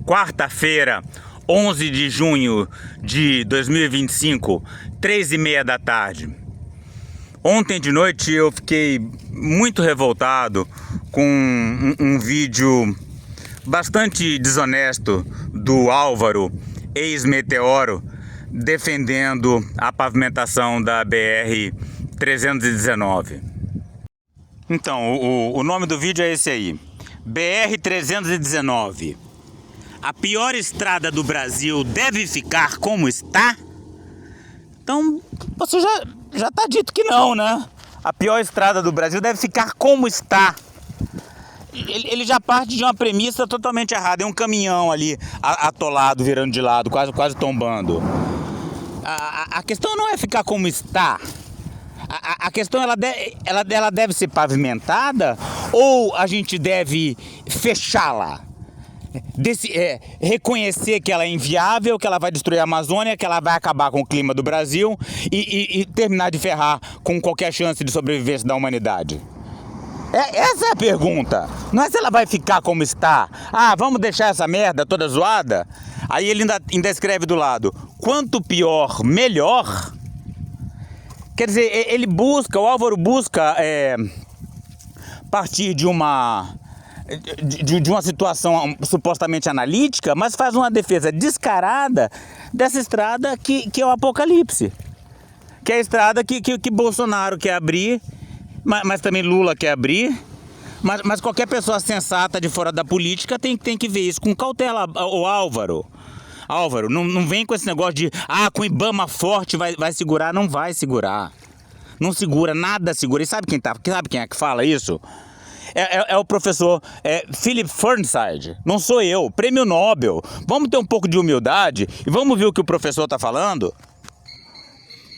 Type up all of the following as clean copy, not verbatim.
Quarta-feira, 11 de junho de 2025, 3h30 da tarde. Ontem de noite eu fiquei muito revoltado com um vídeo bastante desonesto do Álvaro, ex-Meteoro, defendendo a pavimentação da BR-319. Então, o nome do vídeo é esse aí, BR-319. A pior estrada do Brasil deve ficar como está? Então, você já tá dito que não, né? A pior estrada do Brasil deve ficar como está. Ele já parte de uma premissa totalmente errada. É um caminhão ali atolado, virando de lado, quase tombando. A questão não é ficar como está. A questão ela deve ser pavimentada ou a gente deve fechá-la? Reconhecer que ela é inviável, que ela vai destruir a Amazônia, que ela vai acabar com o clima do Brasil e terminar de ferrar com qualquer chance de sobrevivência da humanidade. Essa é a pergunta. Não é se ela vai ficar como está. Ah, vamos deixar essa merda toda zoada? Aí ele ainda escreve do lado: quanto pior, melhor. Quer dizer, o Álvaro busca partir de uma situação supostamente analítica, mas faz uma defesa descarada dessa estrada que é o apocalipse. Que é a estrada que Bolsonaro quer abrir, mas também Lula quer abrir, mas qualquer pessoa sensata de fora da política tem que ver isso com cautela. O Álvaro, não vem com esse negócio de com o IBAMA forte vai segurar. Não vai segurar. Não segura, nada segura. E sabe quem é que fala isso? É o professor Philip Fernside, não sou eu, prêmio Nobel. Vamos ter um pouco de humildade e vamos ver o que o professor está falando?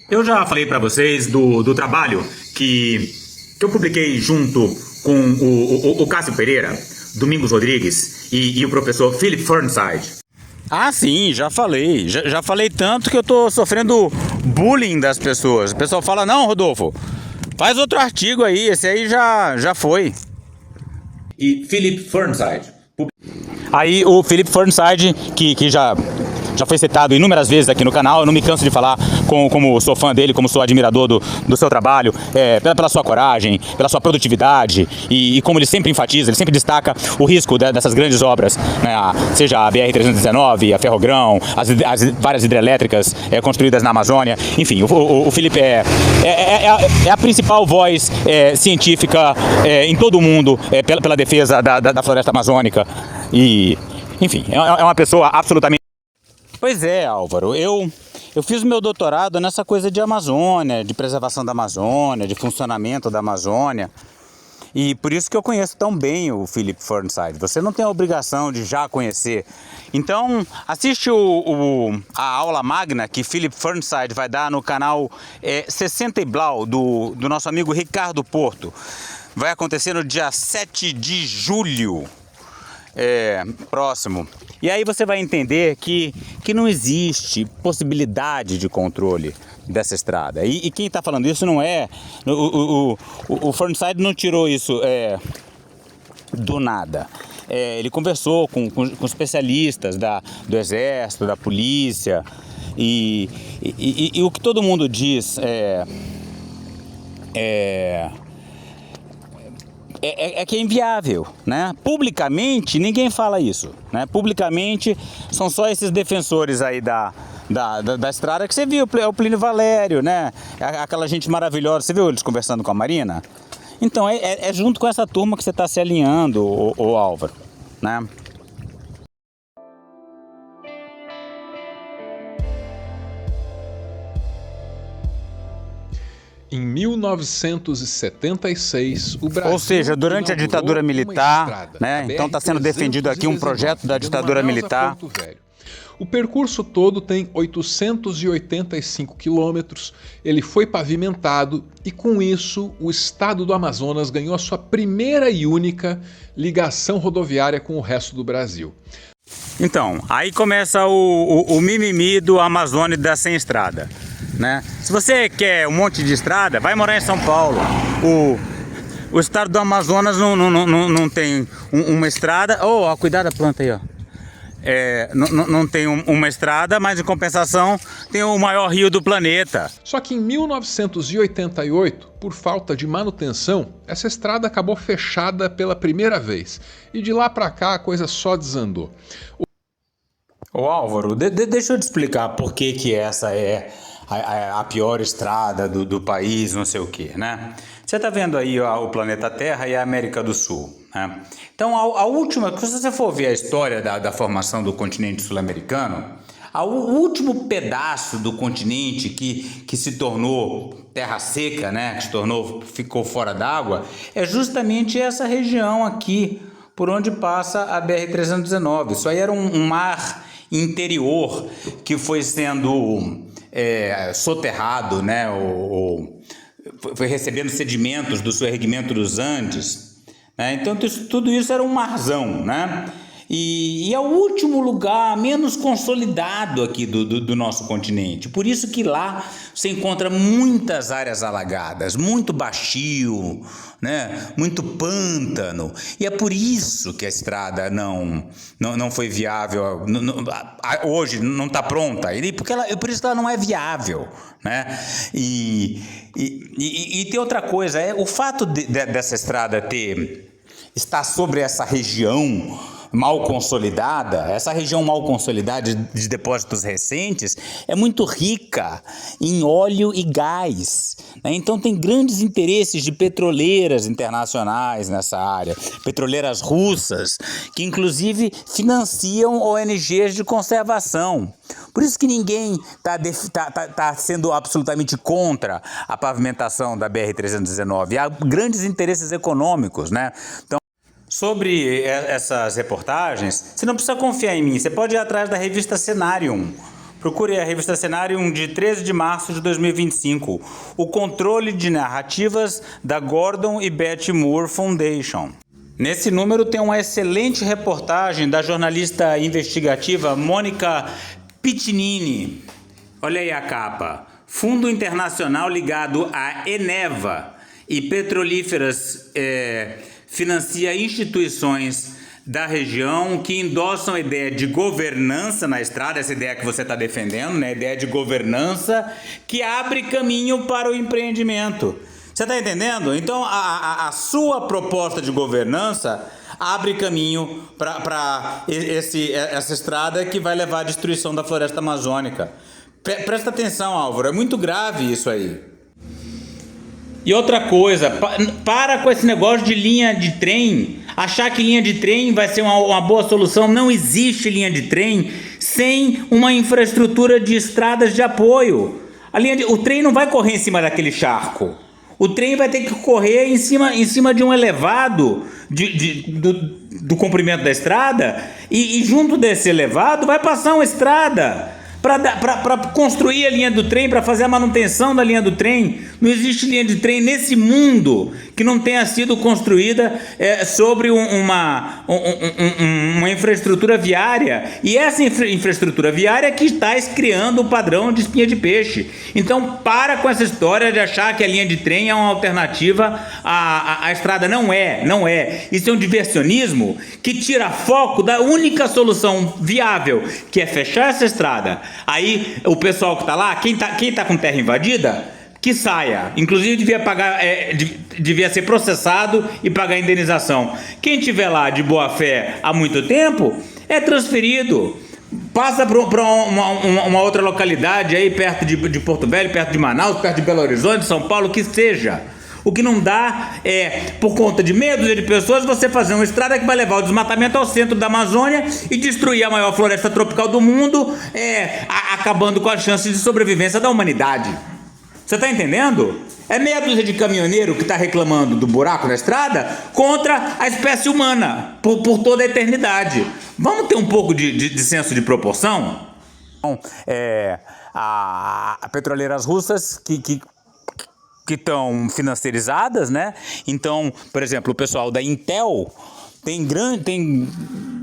Eu já falei para vocês do trabalho que eu publiquei junto com o Cássio Pereira, Domingos Rodrigues e o professor Philip Fernside. Ah, sim, já falei. Já falei tanto que eu tô sofrendo bullying das pessoas. O pessoal fala: não, Rodolfo, faz outro artigo aí, esse aí já foi. E Philip Fernside. Aí o Philip Fernside, que já foi citado inúmeras vezes aqui no canal, eu não me canso de falar como sou fã dele, como sou admirador do seu trabalho, pela sua coragem, pela sua produtividade e como ele sempre enfatiza, ele sempre destaca o risco dessas grandes obras, né, seja a BR-319, a Ferrogrão, as várias hidrelétricas construídas na Amazônia. Enfim, o Philip é a principal voz científica em todo o mundo pela defesa da floresta amazônica e, enfim, é uma pessoa absolutamente... Pois é, Álvaro, eu fiz o meu doutorado nessa coisa de Amazônia, de preservação da Amazônia, de funcionamento da Amazônia, e por isso que eu conheço tão bem o Philip Fernside. Você não tem a obrigação de já conhecer. Então, assiste a aula magna que Philip Fernside vai dar no canal 60 e Blau, do nosso amigo Ricardo Porto. Vai acontecer no dia 7 de julho. Próximo. E aí você vai entender que não existe possibilidade de controle dessa estrada. E quem está falando isso não é... O Fernside não tirou isso do nada. Ele conversou com especialistas do Exército, da Polícia, e o que todo mundo diz que é inviável, né? Publicamente ninguém fala isso, né? Publicamente são só esses defensores aí da estrada que você viu, o Plínio Valério, né? Aquela gente maravilhosa, você viu eles conversando com a Marina? Então é junto com essa turma que você está se alinhando, o Álvaro, né? Em 1976, o Brasil... Ou seja, durante a ditadura militar, né? Então está sendo defendido aqui um projeto da ditadura militar. O percurso todo tem 885 quilômetros, ele foi pavimentado e com isso o estado do Amazonas ganhou a sua primeira e única ligação rodoviária com o resto do Brasil. Então, aí começa o mimimi do Amazônia da sem estrada. né? Se você quer um monte de estrada, vai morar em São Paulo. O estado do Amazonas não tem uma estrada. Oh, cuidado da planta aí, ó. Não tem uma estrada, mas em compensação tem o maior rio do planeta. Só que em 1988, por falta de manutenção, essa estrada acabou fechada pela primeira vez. E de lá pra cá a coisa só desandou. Ô Álvaro, deixa eu te explicar por que essa é a pior estrada do país, não sei o que, né? Você tá vendo aí o planeta Terra e a América do Sul, né? Então a última, se você for ver a história da formação do continente sul-americano, o último pedaço do continente que se tornou terra seca, né? Ficou fora d'água, é justamente essa região aqui, por onde passa a BR-319. Isso aí era um mar interior que foi sendo soterrado, né? Foi recebendo sedimentos do soerguimento dos Andes, né? Então tudo isso era um marzão, né? E é o último lugar menos consolidado aqui do nosso continente. Por isso que lá você encontra muitas áreas alagadas, muito baixio, né? Muito pântano. E é por isso que a estrada não foi viável. Hoje não está pronta. Por isso que ela não é viável, né? E tem outra coisa, o fato dessa estrada estar sobre essa região mal consolidada, essa região mal consolidada de depósitos recentes é muito rica em óleo e gás, né? Então tem grandes interesses de petroleiras internacionais nessa área, petroleiras russas, que inclusive financiam ONGs de conservação. Por isso que ninguém tá sendo absolutamente contra a pavimentação da BR-319. Há grandes interesses econômicos, né? Então, sobre essas reportagens, você não precisa confiar em mim, você pode ir atrás da revista Cenarium. Procure a revista Cenarium de 13 de março de 2025, o controle de narrativas da Gordon e Betty Moore Foundation. Nesse número tem uma excelente reportagem da jornalista investigativa Mônica Piccinini. Olha aí a capa. Fundo internacional ligado à Eneva e petrolíferas financia instituições da região que endossam a ideia de governança na estrada, essa ideia que você está defendendo, né? A ideia de governança que abre caminho para o empreendimento. Você está entendendo? Então, a sua proposta de governança abre caminho para essa estrada que vai levar à destruição da floresta amazônica. Presta atenção, Álvaro, é muito grave isso aí. E outra coisa, para com esse negócio de linha de trem, achar que linha de trem vai ser uma boa solução. Não existe linha de trem sem uma infraestrutura de estradas de apoio. O trem não vai correr em cima daquele charco. O trem vai ter que correr em cima de um elevado do comprimento da estrada e junto desse elevado vai passar uma estrada para construir a linha do trem, para fazer a manutenção da linha do trem. Não existe linha de trem nesse mundo que não tenha sido construída sobre uma infraestrutura viária. E essa infraestrutura viária que está criando o padrão de espinha de peixe. Então, para com essa história de achar que a linha de trem é uma alternativa à estrada. Não é. Isso é um diversionismo que tira foco da única solução viável, que é fechar essa estrada. Aí o pessoal que está lá, quem tá com terra invadida, que saia. Inclusive devia ser processado e pagar indenização. Quem estiver lá de boa fé há muito tempo é transferido. Passa para uma outra localidade aí perto de Porto Velho, perto de Manaus, perto de Belo Horizonte, São Paulo, que seja. O que não dá é, por conta de meia dúzia de pessoas, você fazer uma estrada que vai levar o desmatamento ao centro da Amazônia e destruir a maior floresta tropical do mundo, acabando com as chances de sobrevivência da humanidade. Você está entendendo? É meia dúzia de caminhoneiro que está reclamando do buraco na estrada contra a espécie humana por toda a eternidade. Vamos ter um pouco de senso de proporção? Petroleiras russas que estão financiarizadas, né? Então, por exemplo, o pessoal da Intel tem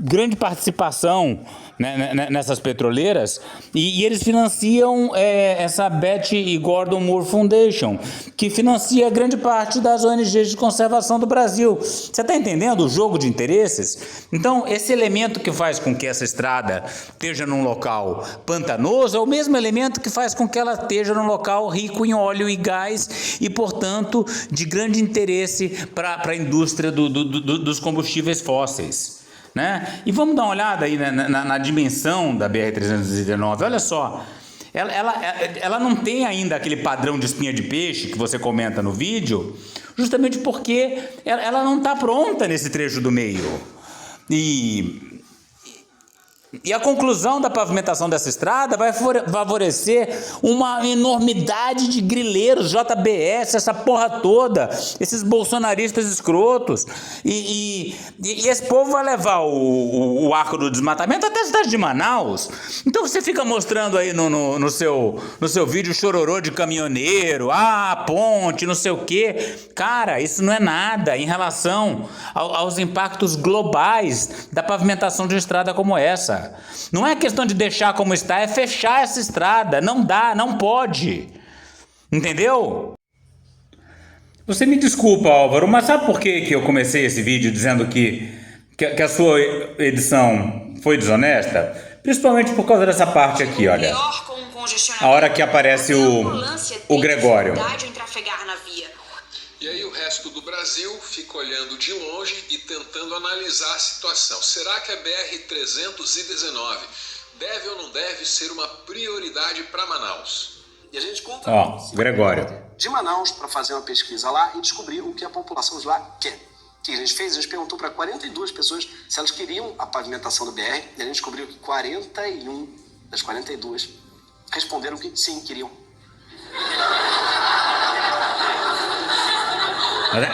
grande participação, né, nessas petroleiras, e eles financiam essa Betty e Gordon Moore Foundation, que financia grande parte das ONGs de conservação do Brasil. Você está entendendo o jogo de interesses? Então, esse elemento que faz com que essa estrada esteja num local pantanoso é o mesmo elemento que faz com que ela esteja num local rico em óleo e gás e, portanto, de grande interesse para a indústria dos combustíveis fósseis. Né? E vamos dar uma olhada aí na dimensão da BR-319. Olha só, ela não tem ainda aquele padrão de espinha de peixe que você comenta no vídeo, justamente porque ela não está pronta nesse trecho do meio. E a conclusão da pavimentação dessa estrada vai favorecer uma enormidade de grileiros, JBS, essa porra toda, esses bolsonaristas escrotos. E esse povo vai levar o arco do desmatamento até a cidade de Manaus. Então você fica mostrando aí no seu vídeo chororô de caminhoneiro, ponte, não sei o quê. Cara, isso não é nada em relação aos impactos globais da pavimentação de uma estrada como essa. Não é questão de deixar como está, é fechar essa estrada. Não dá, não pode. Entendeu? Você me desculpa, Álvaro, mas sabe por que eu comecei esse vídeo dizendo que a sua edição foi desonesta? Principalmente por causa dessa parte aqui, olha. A hora que aparece o Gregório. E aí o resto do Brasil fica olhando de longe e tentando analisar a situação. Será que a BR-319 deve ou não deve ser uma prioridade para Manaus? E a gente conta Gregório de Manaus para fazer uma pesquisa lá e descobrir o que a população de lá quer. O que a gente fez? A gente perguntou para 42 pessoas se elas queriam a pavimentação da BR e a gente descobriu que 41 das 42 responderam que sim, queriam.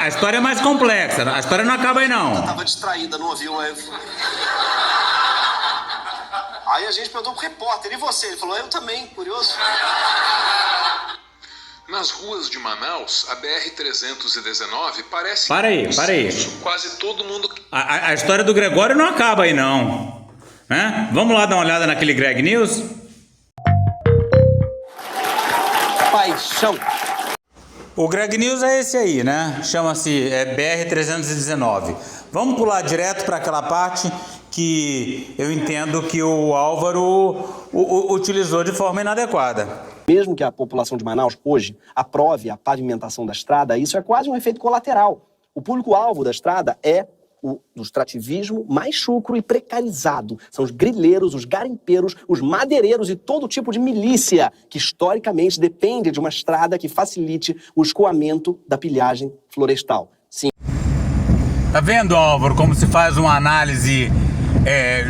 A história é mais complexa, a história não acaba aí não. Ela estava distraída, não ouviu. Aí a gente perguntou pro repórter, e você? Ele falou, eu também, curioso. Nas ruas de Manaus, a BR-319 parece... Para aí. Quase todo mundo... A história do Gregório não acaba aí não. Né? Vamos lá dar uma olhada naquele Greg News? Paixão. O Greg News é esse aí, né? Chama-se BR-319. Vamos pular direto para aquela parte que eu entendo que o Álvaro utilizou de forma inadequada. Mesmo que a população de Manaus hoje aprove a pavimentação da estrada, isso é quase um efeito colateral. O público-alvo da estrada é o extrativismo mais chucro e precarizado. São os grileiros, os garimpeiros, os madeireiros e todo tipo de milícia que historicamente depende de uma estrada que facilite o escoamento da pilhagem florestal. Sim. Tá vendo, Álvaro, como se faz uma análise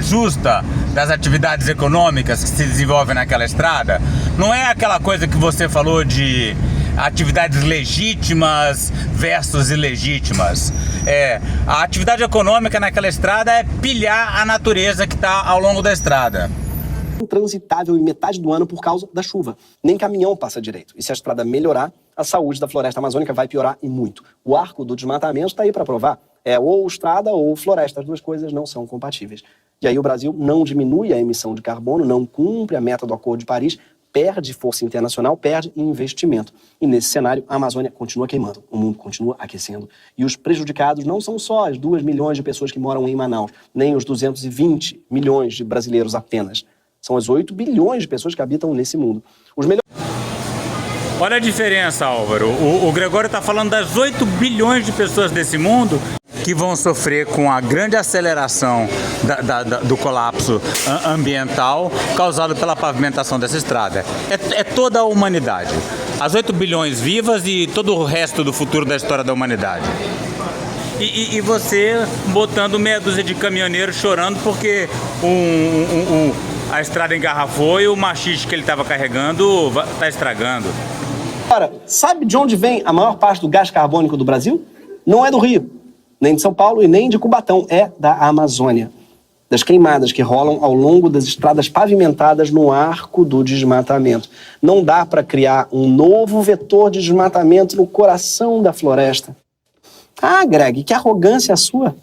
justa das atividades econômicas que se desenvolvem naquela estrada? Não é aquela coisa que você falou de atividades legítimas versus ilegítimas. A atividade econômica naquela estrada é pilhar a natureza que está ao longo da estrada. Intransitável em metade do ano por causa da chuva. Nem caminhão passa direito. E se a estrada melhorar, a saúde da floresta amazônica vai piorar e muito. O arco do desmatamento está aí para provar. É ou estrada ou floresta. As duas coisas não são compatíveis. E aí o Brasil não diminui a emissão de carbono, não cumpre a meta do Acordo de Paris, perde força internacional, perde investimento. E nesse cenário, a Amazônia continua queimando, o mundo continua aquecendo. E os prejudicados não são só as 2 milhões de pessoas que moram em Manaus, nem os 220 milhões de brasileiros apenas. São as 8 bilhões de pessoas que habitam nesse mundo. Olha a diferença, Álvaro. O Gregório está falando das 8 bilhões de pessoas desse mundo que vão sofrer com a grande aceleração do colapso ambiental causado pela pavimentação dessa estrada. É toda a humanidade. As 8 bilhões vivas e todo o resto do futuro da história da humanidade. E você botando meia dúzia de caminhoneiros chorando porque a estrada engarrafou e o machiste que ele estava carregando está estragando. Agora, sabe de onde vem a maior parte do gás carbônico do Brasil? Não é do Rio, nem de São Paulo e nem de Cubatão, é da Amazônia. Das queimadas que rolam ao longo das estradas pavimentadas no arco do desmatamento. Não dá para criar um novo vetor de desmatamento no coração da floresta. Ah, Greg, que arrogância a sua.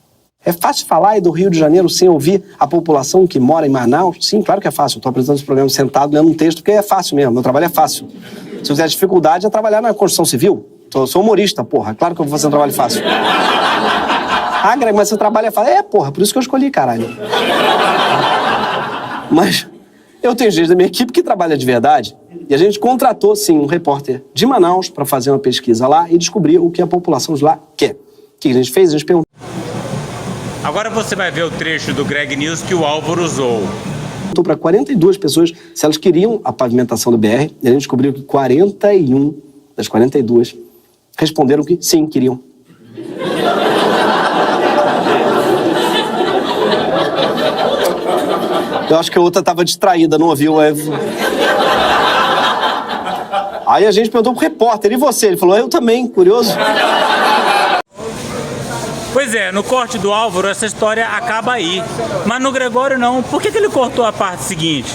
É fácil falar aí do Rio de Janeiro sem ouvir a população que mora em Manaus? Sim, claro que é fácil. Eu estou apresentando esse programa sentado, lendo um texto, porque é fácil mesmo. Meu trabalho é fácil. Se eu tiver dificuldade, é trabalhar na construção civil. Eu sou humorista, porra. Claro que eu vou fazer um trabalho fácil. Ah, Greg, mas seu trabalho é fácil. É, porra, por isso que eu escolhi, caralho. Mas eu tenho gente da minha equipe que trabalha de verdade. E a gente contratou, sim, um repórter de Manaus para fazer uma pesquisa lá e descobrir o que a população de lá quer. O que a gente fez? A gente perguntou. Agora você vai ver o trecho do Greg News que o Álvaro usou. Para 42 pessoas se elas queriam a pavimentação do BR, e a gente descobriu que 41 das 42 responderam que sim, queriam. Eu acho que a outra estava distraída, não ouviu. Aí a gente perguntou pro repórter, e você? Ele falou, eu também, curioso. Pois é, no corte do Álvaro essa história acaba aí. Mas no Gregório não. Por que ele cortou a parte seguinte?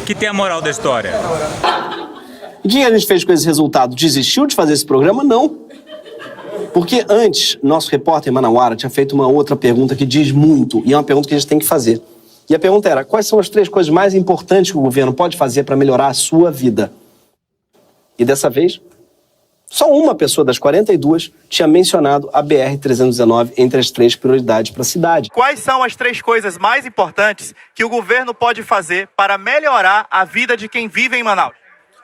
Que tem a moral da história. E o que a gente fez com esse resultado? Desistiu de fazer esse programa? Não. Porque antes, nosso repórter Manauara tinha feito uma outra pergunta que diz muito, e é uma pergunta que a gente tem que fazer. E a pergunta era, quais são as 3 coisas mais importantes que o governo pode fazer para melhorar a sua vida? E dessa vez, só uma pessoa das 42 tinha mencionado a BR-319 entre as 3 prioridades para a cidade. Quais são as 3 coisas mais importantes que o governo pode fazer para melhorar a vida de quem vive em Manaus?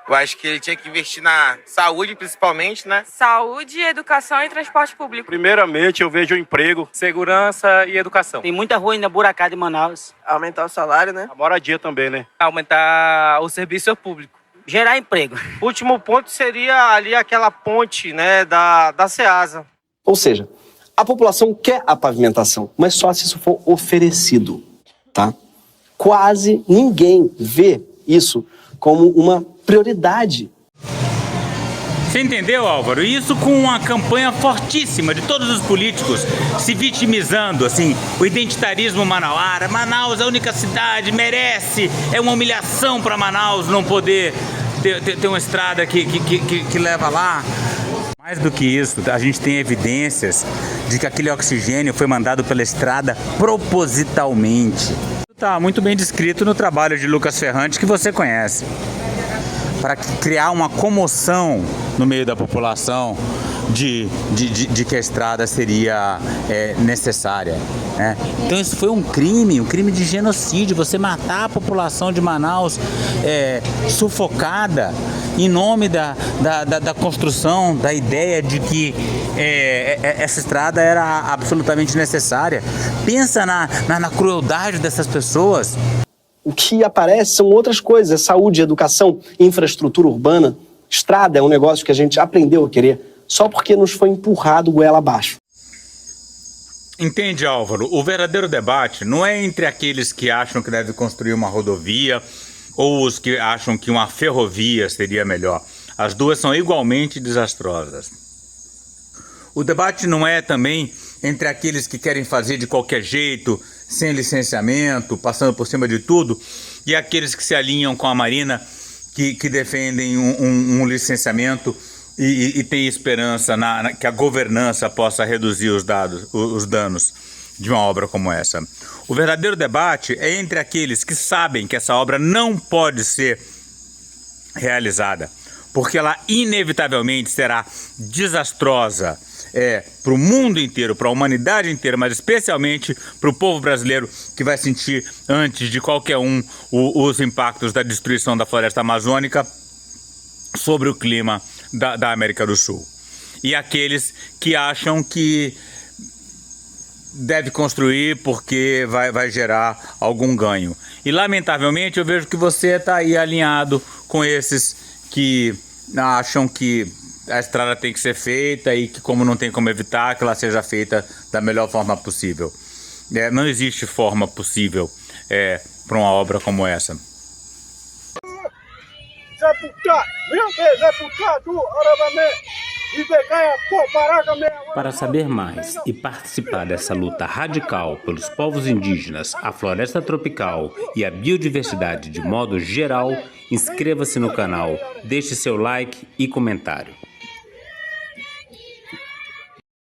Eu acho que ele tinha que investir na saúde, principalmente, né? Saúde, educação e transporte público. Primeiramente, eu vejo emprego, segurança e educação. Tem muita rua ainda buracada em Manaus. Aumentar o salário, né? A moradia também, né? Aumentar o serviço público. Gerar emprego. O último ponto seria ali aquela ponte, né, da Ceasa. Ou seja, a população quer a pavimentação, mas só se isso for oferecido, tá? Quase ninguém vê isso como uma prioridade. Você entendeu, Álvaro? Isso com uma campanha fortíssima de todos os políticos se vitimizando, assim, o identitarismo manauara. Manaus é a única cidade, merece, é uma humilhação para Manaus não poder ter uma estrada que leva lá. Mais do que isso, a gente tem evidências de que aquele oxigênio foi mandado pela estrada propositalmente. Está muito bem descrito no trabalho de Lucas Ferrante, que você conhece, para criar uma comoção no meio da população de que a estrada seria necessária, né? Então isso foi um crime de genocídio, você matar a população de Manaus sufocada em nome da construção, da ideia de que essa estrada era absolutamente necessária. Pensa na crueldade dessas pessoas. O que aparece são outras coisas, é saúde, educação, infraestrutura urbana. Estrada é um negócio que a gente aprendeu a querer só porque nos foi empurrado goela abaixo. Entende, Álvaro? O verdadeiro debate não é entre aqueles que acham que deve construir uma rodovia ou os que acham que uma ferrovia seria melhor. As duas são igualmente desastrosas. O debate não é também entre aqueles que querem fazer de qualquer jeito, sem licenciamento, passando por cima de tudo, e aqueles que se alinham com a Marina, que defendem um licenciamento e têm esperança que a governança possa reduzir os danos de uma obra como essa. O verdadeiro debate é entre aqueles que sabem que essa obra não pode ser realizada, porque ela inevitavelmente será desastrosa para o mundo inteiro, para a humanidade inteira, mas especialmente para o povo brasileiro, que vai sentir, antes de qualquer os impactos da destruição da floresta amazônica sobre o clima da América do Sul. E aqueles que acham que deve construir porque vai gerar algum ganho. E lamentavelmente eu vejo que você está aí alinhado com esses que acham que a estrada tem que ser feita e que, como não tem como evitar, que ela seja feita da melhor forma possível. Não existe forma possível para uma obra como essa. Para saber mais e participar dessa luta radical pelos povos indígenas, a floresta tropical e a biodiversidade de modo geral, inscreva-se no canal, deixe seu like e comentário.